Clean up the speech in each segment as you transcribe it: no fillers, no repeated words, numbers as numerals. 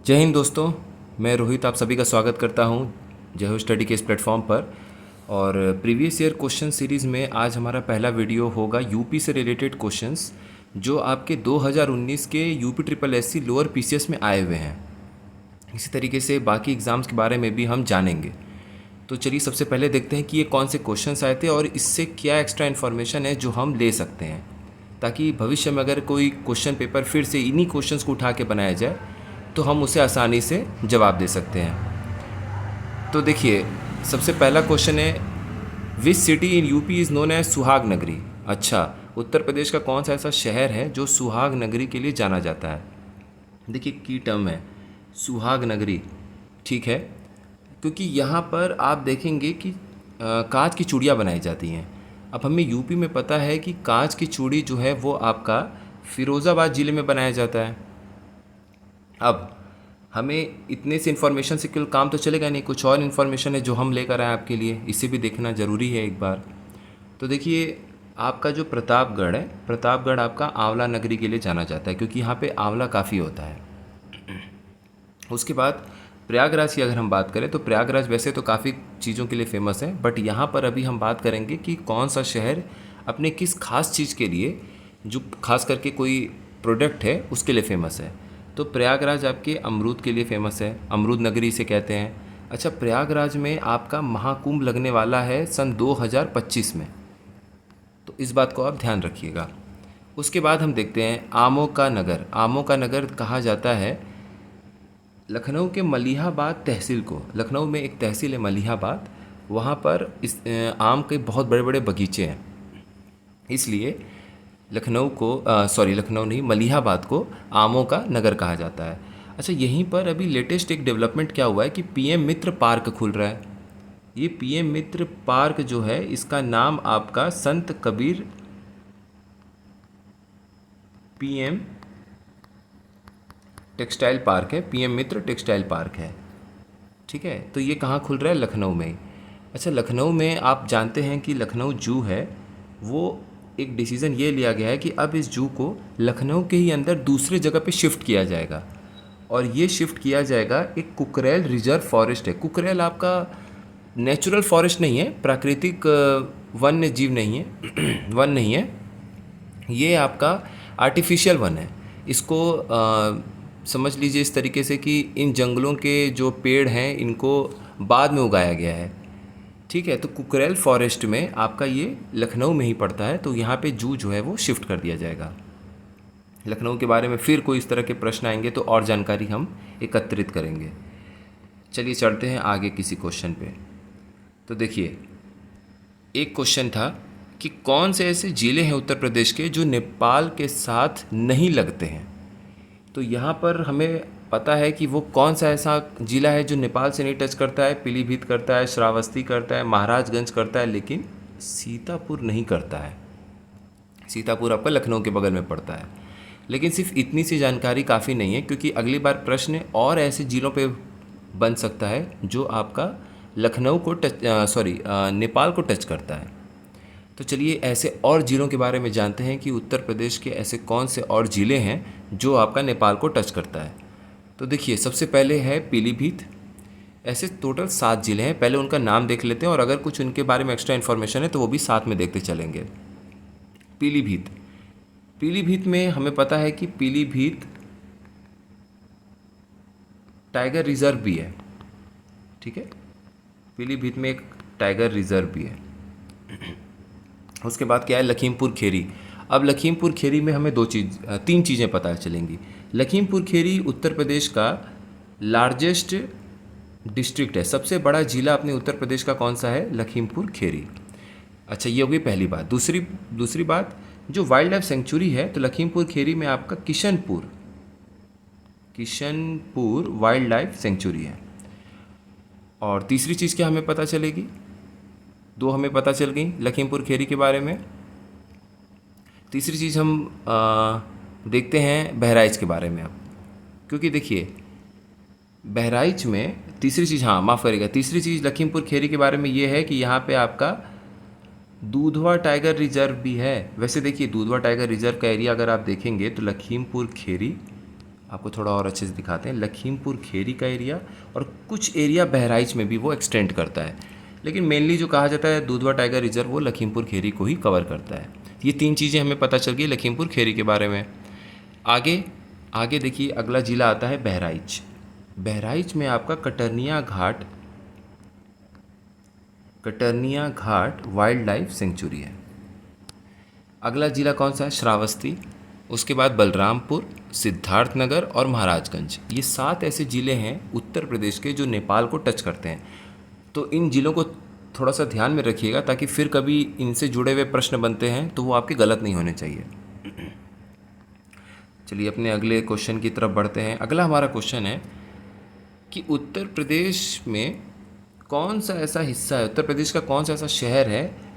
जय हिंद दोस्तों। मैं रोहित आप सभी का स्वागत करता हूं जय हो स्टडी के इस प्लेटफॉर्म पर। और प्रीवियस ईयर क्वेश्चन सीरीज़ में आज हमारा पहला वीडियो होगा यूपी से रिलेटेड क्वेश्चंस जो आपके 2019 के UP triple SC lower PCS में आए हुए हैं। इसी तरीके से बाकी एग्ज़ाम्स के बारे में भी हम जानेंगे। तो चलिए सबसे पहले देखते हैं कि ये कौन से क्वेश्चंस आए थे और इससे क्या एक्स्ट्रा इन्फॉर्मेशन है जो हम ले सकते हैं, ताकि भविष्य में अगर कोई क्वेश्चन पेपर फिर से इन्हीं क्वेश्चंस को उठा के बनाया जाए तो हम उसे आसानी से जवाब दे सकते हैं। तो देखिए सबसे पहला क्वेश्चन है, which city in UP is known as Suhag Nagri. अच्छा, उत्तर प्रदेश का कौन सा ऐसा शहर है जो सुहाग नगरी के लिए जाना जाता है। देखिए की टर्म है सुहाग नगरी, ठीक है, क्योंकि यहाँ पर आप देखेंगे कि कांच की चूड़ियाँ बनाई जाती हैं। अब हमें यूपी में पता है कि कांच की चूड़ी जो है वो आपका फिरोज़ाबाद ज़िले में बनाया जाता है। अब हमें इतने से इन्फॉर्मेशन से केवल काम तो चलेगा नहीं, कुछ और इन्फॉर्मेशन है जो हम लेकर आए आपके लिए, इसे भी देखना ज़रूरी है एक बार। तो देखिए आपका जो प्रतापगढ़ है, प्रतापगढ़ आपका आंवला नगरी के लिए जाना जाता है क्योंकि यहाँ पे आंवला काफ़ी होता है। उसके बाद प्रयागराज की अगर हम बात करें तो प्रयागराज वैसे तो काफ़ी चीज़ों के लिए फेमस है, बट यहाँ पर अभी हम बात करेंगे कि कौन सा शहर अपने किस खास चीज़ के लिए, जो खास करके कोई प्रोडक्ट है उसके लिए फेमस है। तो प्रयागराज आपके अमरूद के लिए फेमस है, अमरूद नगरी से कहते हैं। अच्छा, प्रयागराज में आपका महाकुंभ लगने वाला है सन 2025 में, तो इस बात को आप ध्यान रखिएगा। उसके बाद हम देखते हैं आमों का नगर। आमों का नगर कहा जाता है लखनऊ के मलिहाबाद तहसील को। लखनऊ में एक तहसील है मलिहाबाद, वहाँ पर इस आम के बहुत बड़े बड़े बगीचे हैं, इसलिए लखनऊ नहीं, मलिहाबाद को आमों का नगर कहा जाता है। अच्छा, यहीं पर अभी लेटेस्ट एक डेवलपमेंट क्या हुआ है कि पीएम मित्र पार्क खुल रहा है। ये पीएम मित्र पार्क जो है इसका नाम आपका संत कबीर पीएम टेक्सटाइल पार्क है, पीएम मित्र टेक्सटाइल पार्क है, ठीक है। तो ये कहाँ खुल रहा है? लखनऊ में। अच्छा, लखनऊ में आप जानते हैं कि लखनऊ जू है, वो एक डिसीज़न ये लिया गया है कि अब इस जू को लखनऊ के ही अंदर दूसरे जगह पे शिफ्ट किया जाएगा, और ये शिफ्ट किया जाएगा एक कुकरेल रिजर्व फॉरेस्ट है। कुकरेल आपका नेचुरल फॉरेस्ट नहीं है, प्राकृतिक वन्य जीव नहीं है वन नहीं है, ये आपका आर्टिफिशियल वन है। इसको समझ लीजिए इस तरीके से कि इन जंगलों के जो पेड़ हैं इनको बाद में उगाया गया है, ठीक है। तो कुकरेल फॉरेस्ट में आपका ये लखनऊ में ही पड़ता है, तो यहाँ पे जू जो है वो शिफ्ट कर दिया जाएगा। लखनऊ के बारे में फिर कोई इस तरह के प्रश्न आएंगे तो और जानकारी हम एकत्रित करेंगे। चलिए चलते हैं आगे किसी क्वेश्चन पे। तो देखिए एक क्वेश्चन था कि कौन से ऐसे ज़िले हैं उत्तर प्रदेश के जो नेपाल के साथ नहीं लगते हैं। तो यहाँ पर हमें पता है कि वो कौन सा ऐसा ज़िला है जो नेपाल से नहीं टच करता है। पीलीभीत करता है, श्रावस्ती करता है, महाराजगंज करता है, लेकिन सीतापुर नहीं करता है। सीतापुर आपका लखनऊ के बगल में पड़ता है। लेकिन सिर्फ इतनी सी जानकारी काफ़ी नहीं है, क्योंकि अगली बार प्रश्न और ऐसे ज़िलों पे बन सकता है जो आपका लखनऊ को नेपाल को टच करता है। तो चलिए ऐसे और ज़िलों के बारे में जानते हैं कि उत्तर प्रदेश के ऐसे कौन से और ज़िले हैं जो आपका नेपाल को टच करता है। तो देखिए सबसे पहले है पीलीभीत। ऐसे टोटल 7 ज़िले हैं, पहले उनका नाम देख लेते हैं और अगर कुछ उनके बारे में एक्स्ट्रा इन्फॉर्मेशन है तो वो भी साथ में देखते चलेंगे। पीलीभीत, पीलीभीत में हमें पता है कि पीलीभीत टाइगर रिजर्व भी है, ठीक है। पीलीभीत में एक टाइगर रिजर्व भी है। उसके बाद क्या है? लखीमपुर खेरी। अब लखीमपुर खेरी में हमें 3 चीज़ें पता चलेंगी। लखीमपुर खेरी उत्तर प्रदेश का लार्जेस्ट डिस्ट्रिक्ट है, सबसे बड़ा ज़िला अपने उत्तर प्रदेश का कौन सा है? लखीमपुर खेरी। अच्छा, ये होगी पहली बात। दूसरी बात, जो वाइल्ड लाइफ सेंचुरी है तो लखीमपुर खेरी में आपका किशनपुर वाइल्ड लाइफ सेंचुरी है। और तीसरी चीज़ क्या हमें पता चलेगी? 2 हमें पता चल गई लखीमपुर खेरी के बारे में। तीसरी चीज़ हम देखते हैं बहराइच के बारे में अब, क्योंकि देखिए बहराइच में तीसरी चीज़, माफ़ करिएगा, तीसरी चीज़ लखीमपुर खेरी के बारे में ये है कि यहाँ पे आपका दूधवा टाइगर रिजर्व भी है। वैसे देखिए दूधवा टाइगर रिजर्व का एरिया अगर आप देखेंगे तो लखीमपुर खेरी आपको थोड़ा और अच्छे से दिखाते हैं। लखीमपुर खीरी का एरिया और कुछ एरिया बहराइच में भी वो एक्सटेंड करता है, लेकिन मेनली जो कहा जाता है दुधवा टाइगर रिजर्व वो लखीमपुर खीरी को ही कवर करता है। ये 3 चीज़ें हमें पता चल गई लखीमपुर खीरी के बारे में। आगे आगे देखिए, अगला ज़िला आता है बहराइच। बहराइच में आपका कटर्निया घाट वाइल्ड लाइफ सेंचुरी है। अगला ज़िला कौन सा है? श्रावस्ती। उसके बाद बलरामपुर, सिद्धार्थनगर और महाराजगंज। ये 7 ऐसे ज़िले हैं उत्तर प्रदेश के जो नेपाल को टच करते हैं। तो इन ज़िलों को थोड़ा सा ध्यान में रखिएगा, ताकि फिर कभी इनसे जुड़े हुए प्रश्न बनते हैं तो वो आपके गलत नहीं होने चाहिए। चलिए अपने अगले क्वेश्चन की तरफ बढ़ते हैं। अगला हमारा क्वेश्चन है कि उत्तर प्रदेश में कौन सा ऐसा हिस्सा है, उत्तर प्रदेश का कौन सा ऐसा शहर है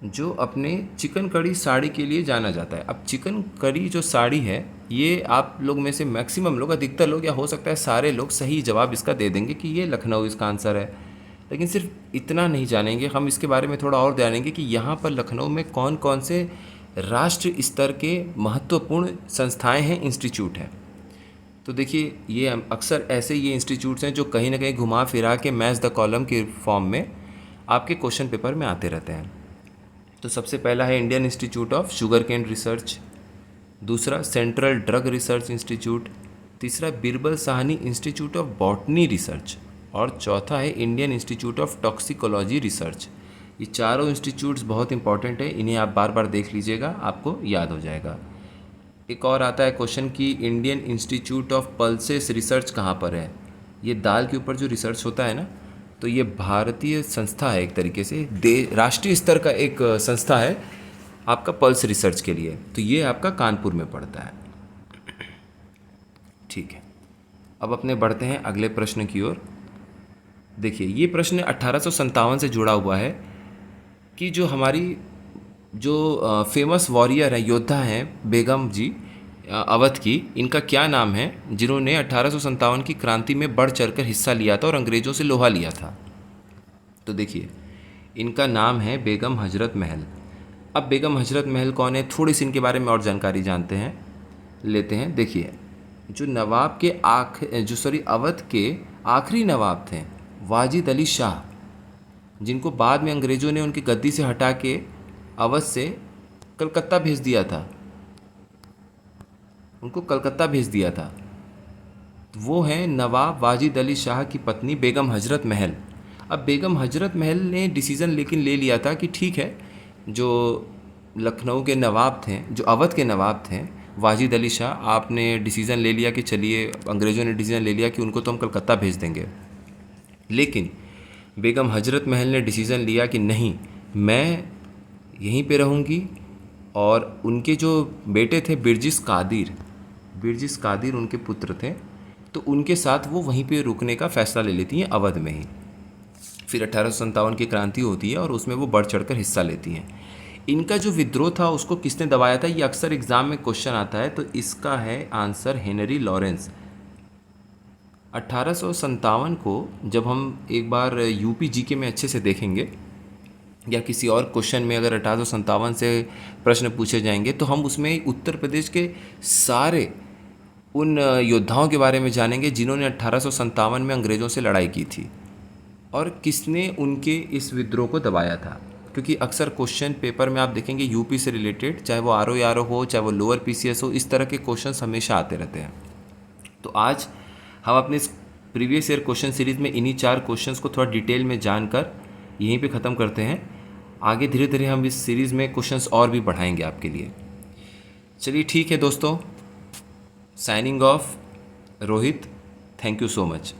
जो अपने चिकन कड़ी साड़ी के लिए जाना जाता है। अब चिकन कड़ी जो साड़ी है, ये आप लोग में से मैक्सिमम लोग, अधिकतर लोग या हो सकता है सारे लोग सही जवाब इसका दे देंगे कि ये लखनऊ इसका आंसर है। लेकिन सिर्फ इतना नहीं जानेंगे हम, इसके बारे में थोड़ा और जानेंगे कि यहाँ पर लखनऊ में कौन कौन से राष्ट्र स्तर के महत्वपूर्ण संस्थाएं हैं, इंस्टीट्यूट हैं। तो देखिए, ये अक्सर ऐसे ये इंस्टीट्यूट्स हैं जो कहीं ना कहीं घुमा फिरा के मैच द कॉलम के फॉर्म में आपके क्वेश्चन पेपर में आते रहते हैं। तो सबसे पहला है Indian institute of sugar cane research, दूसरा सेंट्रल ड्रग रिसर्च इंस्टीट्यूट, तीसरा Birbal Sahni institute of botany research और चौथा है Indian institute of toxicology research. ये चारों इंस्टीट्यूट्स बहुत इंपॉर्टेंट है, इन्हें आप बार बार देख लीजिएगा, आपको याद हो जाएगा। एक और आता है क्वेश्चन कि Indian institute of pulses research कहाँ पर है। ये दाल के ऊपर जो रिसर्च होता है ना, तो ये भारतीय संस्था है, एक तरीके से राष्ट्रीय स्तर का एक संस्था है आपका पल्स रिसर्च के लिए। तो ये आपका कानपुर में पड़ता है। ठीक है, अब अपने बढ़ते हैं अगले प्रश्न की ओर। देखिए, ये प्रश्न 1857 से जुड़ा हुआ है कि जो हमारी जो फेमस वॉरियर है, योद्धा हैं बेगम जी अवध की, इनका क्या नाम है जिन्होंने 1857 की क्रांति में बढ़ चढ़कर हिस्सा लिया था और अंग्रेज़ों से लोहा लिया था। तो देखिए, इनका नाम है बेगम हजरत महल। अब बेगम हजरत महल कौन है, थोड़ी सी इनके बारे में और जानकारी जानते लेते हैं। देखिए, जो नवाब के अवध के आखिरी नवाब थे वाजिद अली शाह, जिनको बाद में अंग्रेज़ों ने उनकी गद्दी से हटा के अवध से कलकत्ता भेज दिया था, उनको कलकत्ता भेज दिया था। वो हैं नवाब वाजिद अली शाह की पत्नी बेगम हजरत महल। अब बेगम हजरत महल ने डिसीज़न लेकिन ले लिया था कि ठीक है, जो लखनऊ के नवाब थे, जो अवध के नवाब थे वाजिद अली शाह, आपने डिसीज़न ले लिया कि चलिए, अंग्रेज़ों ने डिसीज़न ले लिया कि उनको तो हम कलकत्ता भेज देंगे। लेकिन बेगम हजरत महल ने डिसीज़न लिया कि नहीं, मैं यहीं पे रहूँगी। और उनके जो बेटे थे बिरजिस कादिर उनके पुत्र थे, तो उनके साथ वो वहीं पे रुकने का फ़ैसला ले लेती हैं अवध में ही। फिर 1857 की क्रांति होती है और उसमें वो बढ़ चढ़कर हिस्सा लेती हैं। इनका जो विद्रोह था उसको किसने दबाया था, ये अक्सर एग्ज़ाम में क्वेश्चन आता है। तो इसका है आंसर हेनरी लॉरेंस। 1857 को जब हम एक बार यूपी जीके में अच्छे से देखेंगे या किसी और क्वेश्चन में अगर 1857 से प्रश्न पूछे जाएंगे, तो हम उसमें उत्तर प्रदेश के सारे उन योद्धाओं के बारे में जानेंगे जिन्होंने 1857 में अंग्रेज़ों से लड़ाई की थी और किसने उनके इस विद्रोह को दबाया था। क्योंकि अक्सर क्वेश्चन पेपर में आप देखेंगे यूपी से रिलेटेड, चाहे वो आर हो, चाहे वो लोअर पीसीएस हो, इस तरह के क्वेश्चन हमेशा आते रहते हैं। तो आज हम अपने इस प्रीवियस ईयर क्वेश्चन सीरीज़ में इन्हीं 4 क्वेश्चंस को थोड़ा डिटेल में जानकर यहीं पे ख़त्म करते हैं। आगे धीरे धीरे हम इस सीरीज़ में क्वेश्चंस और भी बढ़ाएंगे आपके लिए। चलिए ठीक है दोस्तों, signing off, Rohit. Thank you so much.